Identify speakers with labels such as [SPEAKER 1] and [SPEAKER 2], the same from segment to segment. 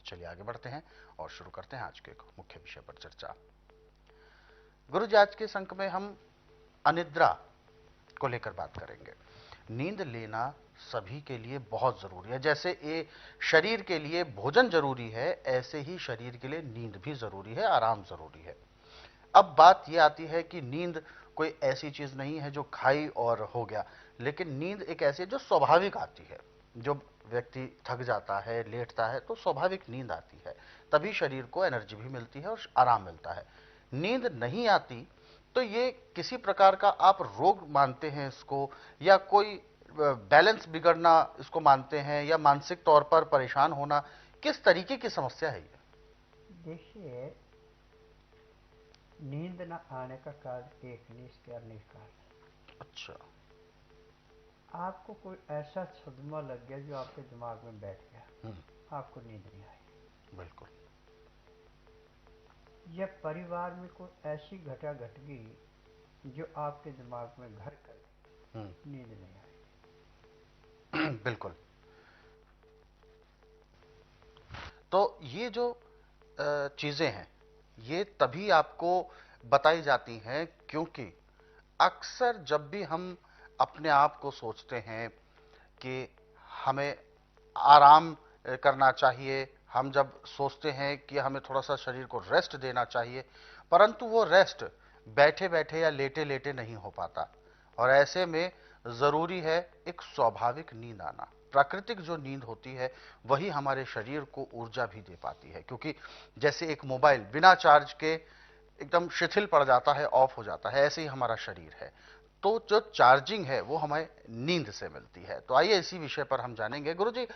[SPEAKER 1] चलिए आगे बढ़ते हैं और शुरू करते हैं आज के एक मुख्य विषय पर चर्चा। गुरुजी, आज के इस अंक में हम अनिद्रा को लेकर बात करेंगे। नींद लेना सभी के लिए बहुत जरूरी है। जैसे ये शरीर के लिए भोजन जरूरी है, ऐसे ही शरीर के लिए नींद भी जरूरी है, आराम जरूरी है। अब बात यह आती है कि नींद कोई ऐसी चीज नहीं है जो खाई और हो गया, लेकिन नींद एक ऐसी है जो स्वाभाविक आती है। जो व्यक्ति थक जाता है, लेटता है, तो स्वाभाविक नींद आती है, तभी शरीर को एनर्जी भी मिलती है और आराम मिलता है। नींद नहीं आती तो ये किसी प्रकार का आप रोग मानते हैं इसको, या कोई बैलेंस बिगड़ना इसको मानते हैं, या मानसिक तौर पर परेशान होना, किस तरीके की समस्या है ये?
[SPEAKER 2] देखिए, नींद न आने का कारण एक नहीं, इसके अनेक कारण।
[SPEAKER 1] अच्छा।
[SPEAKER 2] आपको कोई ऐसा सदमा लग गया जो आपके दिमाग में बैठ गया, आपको नींद नहीं आई।
[SPEAKER 1] बिल्कुल।
[SPEAKER 2] या परिवार में कोई ऐसी घटना घट गई जो आपके दिमाग में घर कर गई, नींद नहीं आई।
[SPEAKER 1] बिल्कुल। तो ये जो चीजें हैं, ये तभी आपको बताई जाती हैं क्योंकि अक्सर जब भी हम अपने आप को सोचते हैं कि हमें आराम करना चाहिए, हम जब सोचते हैं कि हमें थोड़ा सा शरीर को रेस्ट देना चाहिए, परंतु वो रेस्ट बैठे बैठे या लेटे लेटे नहीं हो पाता। और ऐसे में जरूरी है एक स्वाभाविक नींद आना। प्राकृतिक जो नींद होती है वही हमारे शरीर को ऊर्जा भी दे पाती है, क्योंकि जैसे एक मोबाइल बिना चार्ज के एकदम शिथिल पड़ जाता है, ऑफ हो जाता है, ऐसे ही हमारा शरीर है। तो जो चार्जिंग है वो हमें नींद से मिलती है। तो आइए इसी विषय पर हम जानेंगे गुरुजी,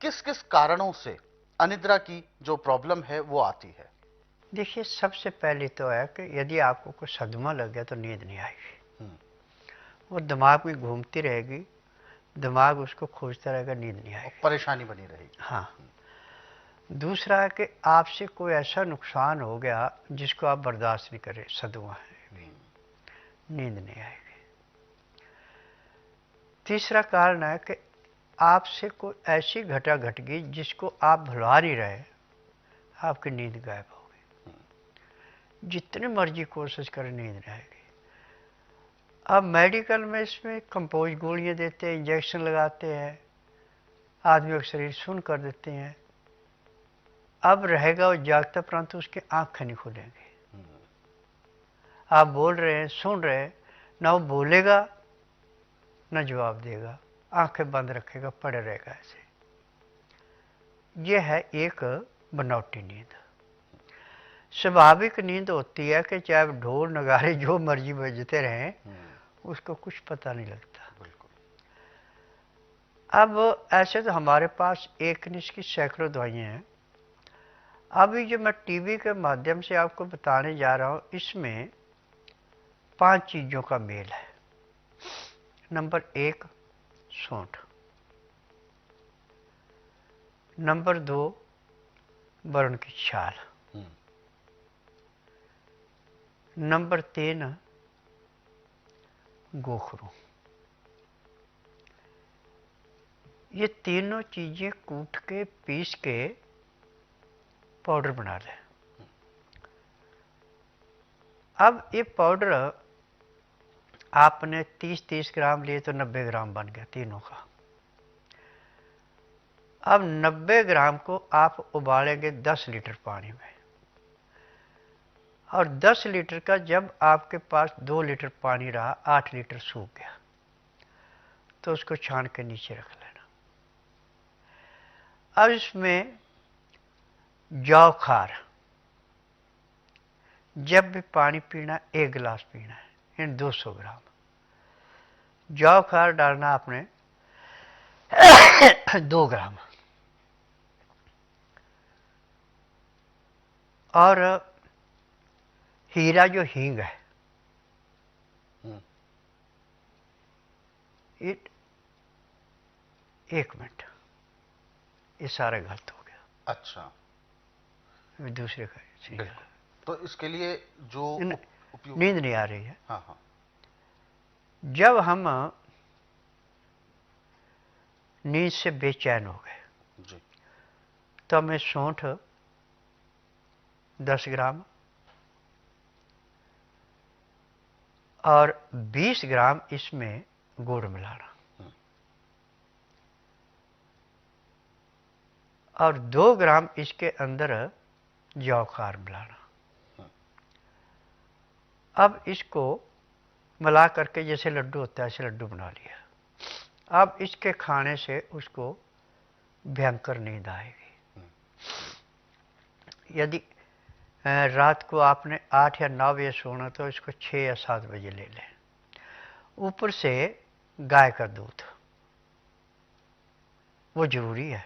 [SPEAKER 1] किस किस कारणों से अनिद्रा की जो प्रॉब्लम है वो आती है?
[SPEAKER 2] देखिए, सबसे पहले तो है कि यदि आपको कोई सदमा लग गया तो नींद नहीं आएगी, वो दिमाग में घूमती रहेगी, दिमाग उसको खोजता रहेगा, नींद नहीं
[SPEAKER 1] और
[SPEAKER 2] आएगी।
[SPEAKER 1] परेशानी बनी रहेगी।
[SPEAKER 2] हाँ। दूसरा है कि आपसे कोई ऐसा नुकसान हो गया जिसको आप बर्दाश्त नहीं करें, सदमा है, नींद नहीं आएगी। तीसरा कारण है कि आपसे कोई ऐसी घटना घट गई जिसको आप भुला नहीं रहे, आपकी नींद गायब हो गई। जितनी मर्जी कोशिश करें, नींद नहीं आएगी। अब मेडिकल में इसमें कंपोज गोलियां देते हैं, इंजेक्शन लगाते हैं, आदमी का शरीर सुन्न कर देते हैं। अब रहेगा वो जागता, परंतु उसकी आंखें नहीं खुलेंगी। आप बोल रहे हैं, सुन रहे हैं, ना वो बोलेगा ना जवाब देगा, आंखें बंद रखेगा, पड़े रहेगा ऐसे। यह है एक बनावटी नींद। स्वाभाविक नींद होती है कि चाहे ढोल नगाड़े जो मर्जी बजते रहें, उसको कुछ पता नहीं लगता। अब ऐसे तो हमारे पास एक नहीं, इसकी सैकड़ों दवाइयाँ हैं। अभी जो मैं टीवी के माध्यम से आपको बताने जा रहा हूँ, इसमें 5 चीज़ों का मेल है। नंबर 1, सूंठ। नंबर 2, वरुण की छाल। नंबर 3, गोखरू। ये तीनों चीजें कूट के पीस के पाउडर बना लें। अब ये पाउडर आपने 30-30 ग्राम लिए तो 90 ग्राम बन गया तीनों का। अब 90 ग्राम को आप उबालेंगे 10 लीटर पानी में, और 10 लीटर का जब आपके पास 2 लीटर पानी रहा, 8 लीटर सूख गया, तो उसको छान के नीचे रख लेना। अब इसमें जौ खार, जब भी पानी पीना 1 गिलास पीना है, इन 200 ग्राम जौ खार डालना आपने 2 ग्राम। और हीरा जो हींग है, ये 1 मिनट, ये सारा गलत हो गया।
[SPEAKER 1] अच्छा।
[SPEAKER 2] दूसरे का
[SPEAKER 1] बिल्कुल। तो इसके लिए जो उपयोग,
[SPEAKER 2] नींद नहीं आ रही है,
[SPEAKER 1] हाँ हाँ,
[SPEAKER 2] जब हम नींद से बेचैन हो गए,
[SPEAKER 1] जी,
[SPEAKER 2] तो हमें सौंठ 10 ग्राम और 20 ग्राम इसमें गुड़ मिलाना और 2 ग्राम इसके अंदर जौ खार मिलाना। अब इसको मिला करके जैसे लड्डू होता है ऐसे लड्डू बना लिया। अब इसके खाने से उसको भयंकर नींद आएगी। यदि रात को आपने 8 या 9 बजे सोना तो इसको 6 या 7 बजे ले लें। ऊपर से गाय का दूध वो जरूरी है,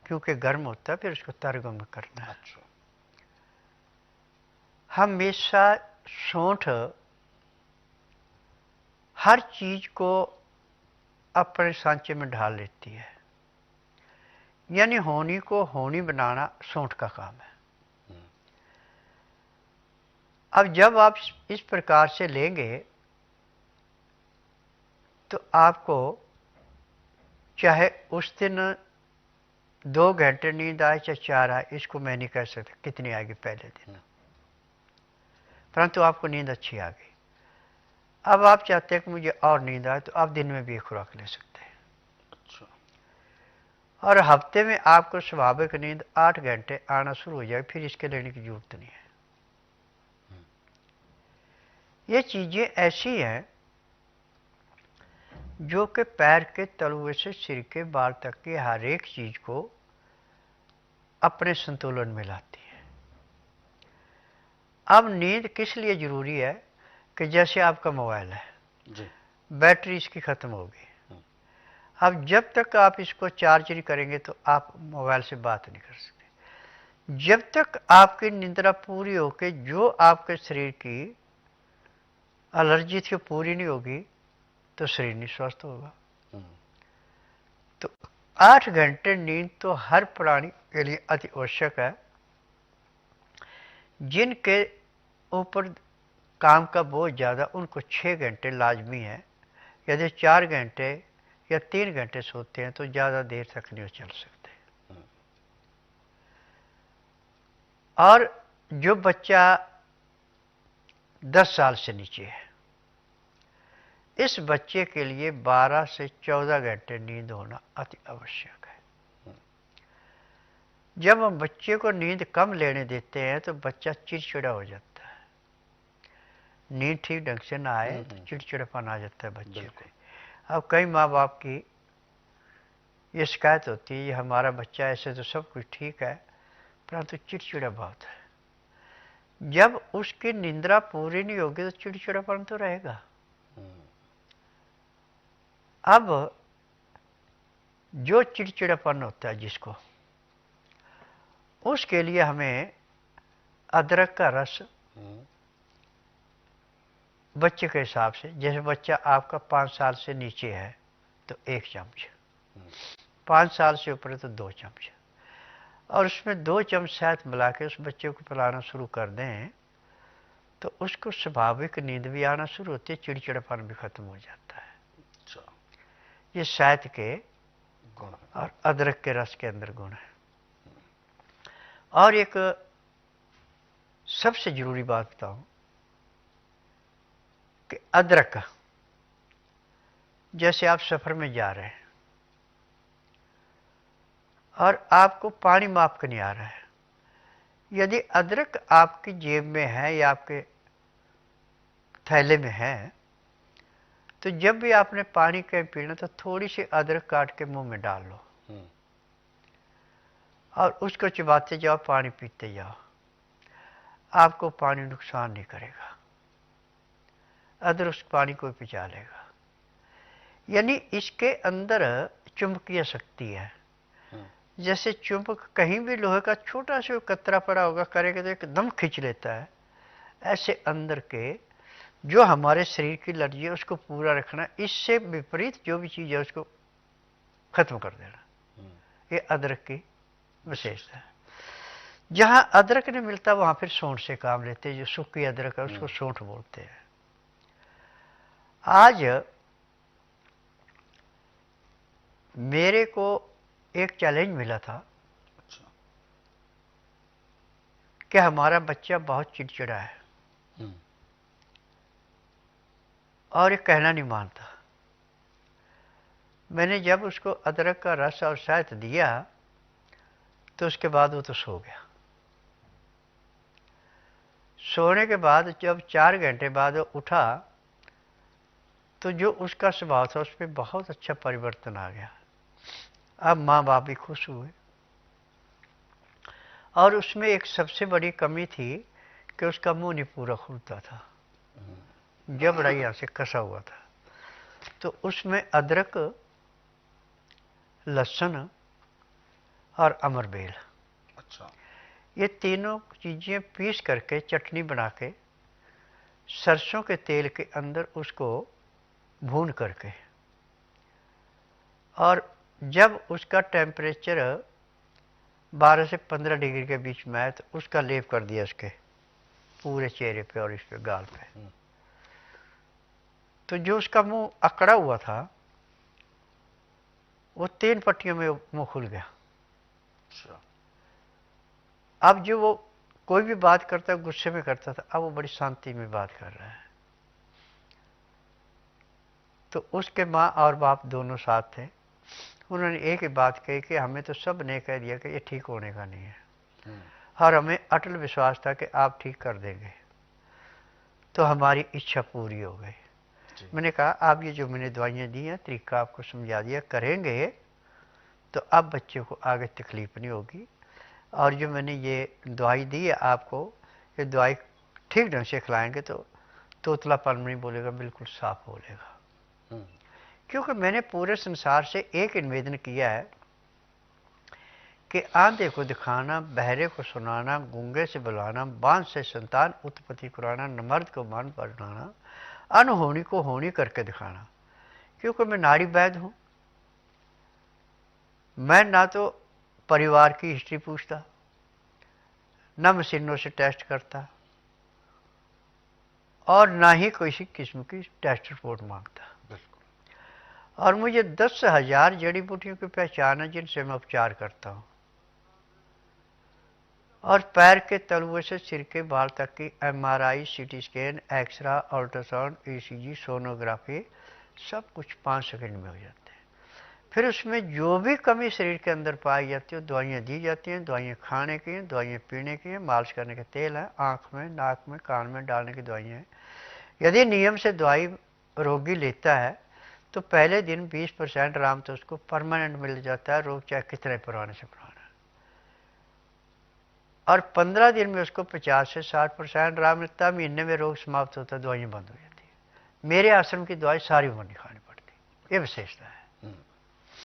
[SPEAKER 2] क्योंकि गर्म होता है, फिर उसको तरगम करना है।
[SPEAKER 1] अच्छा।
[SPEAKER 2] हमेशा सौंठ हर चीज को अपने सांचे में ढाल लेती है, यानी होनी को होनी बनाना सौंठ का काम है। अब जब आप इस प्रकार से लेंगे तो आपको चाहे उस दिन 2 घंटे नींद आए चाहे 4 आए, इसको मैं नहीं कह सकता कितनी आएगी पहले दिन, परंतु आपको नींद अच्छी आ गई। अब आप चाहते हैं कि मुझे और नींद आए तो आप दिन में भी एक खुराक ले सकते हैं।
[SPEAKER 1] अच्छा।
[SPEAKER 2] और हफ्ते में आपको स्वाभाविक नींद 8 घंटे आना शुरू हो जाए, फिर इसके लेने की जरूरत नहीं है। ये चीजें ऐसी हैं जो कि पैर के तलुए से सिर के बाल तक की हर एक चीज को अपने संतुलन में लाती है। अब नींद किस लिए जरूरी है कि जैसे आपका मोबाइल है
[SPEAKER 1] जी।
[SPEAKER 2] बैटरी इसकी खत्म होगी, अब जब तक आप इसको चार्ज नहीं करेंगे तो आप मोबाइल से बात नहीं कर सकते। जब तक आपकी निद्रा पूरी होकर जो आपके शरीर की एलर्जी थी पूरी नहीं होगी तो शरीर नहीं स्वस्थ होगा। तो 8 घंटे नींद तो हर प्राणी के लिए अति आवश्यक है। जिनके ऊपर काम का बोझ ज़्यादा उनको 6 घंटे लाजमी है। यदि 4 घंटे या 3 घंटे सोते हैं तो ज़्यादा देर तक नहीं चल सकते। और जो बच्चा 10 साल से नीचे है, इस बच्चे के लिए 12 से 14 घंटे नींद होना अति आवश्यक है। जब हम बच्चे को नींद कम लेने देते हैं तो बच्चा चिड़चिड़ा हो जाता है। नींद ठीक ढंग से ना आए तो चिड़चिड़ापन आ जाता है बच्चे पे। अब कई माँ बाप की ये शिकायत होती है, हमारा बच्चा ऐसे तो सब कुछ ठीक है परंतु चिड़चिड़ा बहुत है। जब उसकी निंद्रा पूरी नहीं होगी तो चिड़चिड़ापन तो रहेगा। अब जो चिड़चिड़ापन होता है जिसको, उसके लिए हमें अदरक का रस बच्चे के हिसाब से, जैसे बच्चा आपका 5 साल से नीचे है तो 1 चम्मच, 5 साल से ऊपर है तो 2 चम्मच, और उसमें 2 चम्मच शहद मिला के उस बच्चे को पिलाना शुरू कर दें तो उसको स्वाभाविक नींद भी आना शुरू होती है, चिड़चिड़ापन भी खत्म हो जाता है। ये शहद के गुण और अदरक के रस के अंदर गुण है। और एक सबसे जरूरी बात बताऊं कि अदरक, जैसे आप सफर में जा रहे हैं और आपको पानी माप के नहीं आ रहा है, यदि अदरक आपकी जेब में है या आपके थैले में है तो जब भी आपने पानी कहीं पीना तो थोड़ी सी अदरक काट के मुंह में डाल लो और उसको चबाते जाओ, पानी पीते जाओ। आपको पानी नुकसान नहीं करेगा, अदरक उस पानी को पिचा लेगा। यानी इसके अंदर चुंबकीय शक्ति है। जैसे चुंबक कहीं भी लोहे का छोटा सा कतरा पड़ा होगा करेगा तो एकदम खींच लेता है, ऐसे अंदर के जो हमारे शरीर की एलर्जी है उसको पूरा रखना, इससे विपरीत जो भी चीज है उसको खत्म कर देना। ये अदरक की विशेषता है। जहां अदरक नहीं मिलता वहां फिर सौंठ से काम लेते हैं, जो सूखी अदरक है उसको सौंठ बोलते हैं। आज मेरे को एक चैलेंज मिला था कि हमारा बच्चा बहुत चिड़चिड़ा है और ये कहना नहीं मानता। मैंने जब उसको अदरक का रस और शहद दिया तो उसके बाद वो तो सो गया। सोने के बाद जब 4 घंटे बाद वो उठा तो जो उसका स्वभाव था उसमें बहुत अच्छा परिवर्तन आ गया। अब माँ बाप भी खुश हुए। और उसमें एक सबसे बड़ी कमी थी कि उसका मुंह नहीं पूरा खुलता था, जबड़ा यहाँ से कसा हुआ था। तो उसमें अदरक, लहसुन और अमरबेल,
[SPEAKER 1] अच्छा,
[SPEAKER 2] ये तीनों चीज़ें पीस करके चटनी बना के सरसों के तेल के अंदर उसको भून करके, और जब उसका टेम्परेचर 12 से 15 डिग्री के बीच में आए तो उसका लेप कर दिया उसके पूरे चेहरे पे और इस पे गाल पे। तो जो उसका मुंह अकड़ा हुआ था वो 3 पट्टियों में मुंह खुल गया।
[SPEAKER 1] अच्छा,
[SPEAKER 2] अब जो वो कोई भी बात करता गुस्से में करता था, अब वो बड़ी शांति में बात कर रहा है। तो उसके माँ और बाप दोनों साथ थे। उन्होंने एक ही बात कही कि हमें तो सब ने कह दिया कि ये ठीक होने का नहीं है, और हमें अटल विश्वास था कि आप ठीक कर देंगे। तो हमारी इच्छा पूरी हो गई। मैंने कहा आप ये जो मैंने दवाइयाँ दी हैं तरीका आपको समझा दिया, करेंगे तो अब बच्चे को आगे तकलीफ नहीं होगी। और जो मैंने ये दवाई दी है आपको, ये दवाई ठीक ढंग से खिलाएंगे तो तोतलापन नहीं बोलेगा, बिल्कुल साफ बोलेगा। क्योंकि मैंने पूरे संसार से एक निवेदन किया है कि आंधे को दिखाना, बहरे को सुनाना, गूंगे से बुलाना, बांझ से संतान उत्पत्ति कराना, नमर्द को मान बनाना, अनहोनी को होनी करके दिखाना। क्योंकि मैं नाड़ी वैद्य हूं। मैं ना तो परिवार की हिस्ट्री पूछता, ना मशीनों से टेस्ट करता, और ना ही किसी किस्म की टेस्ट रिपोर्ट मांगता। और मुझे 10,000 जड़ी बूटियों की पहचान है जिनसे मैं उपचार करता हूं। और पैर के तलुए से सिर के बाल तक की MRI, CT scan, X ray, ultrasound, ECG, sonography, सब कुछ 5 सेकंड में हो जाते हैं। फिर उसमें जो भी कमी शरीर के अंदर पाई जाती है दवाइयाँ दी जाती हैं। दवाइयाँ खाने की हैं, दवाइयाँ पीने की हैं, मालिश करने के तेल हैं, आँख में, नाक में, कान में डालने की दवाइयाँ हैं। यदि नियम से दवाई रोगी लेता है तो पहले दिन 20% आराम तो उसको परमानेंट मिल जाता है, रोग चाहे कितने पुराने से पुराना। और 15 दिन में उसको 50 से 60% आराम मिलता है। महीने में रोग समाप्त होता है, दवाइयाँ बंद हो जाती है। मेरे आश्रम की दवाई सारी उम्र नहीं खानी पड़ती, ये विशेषता है।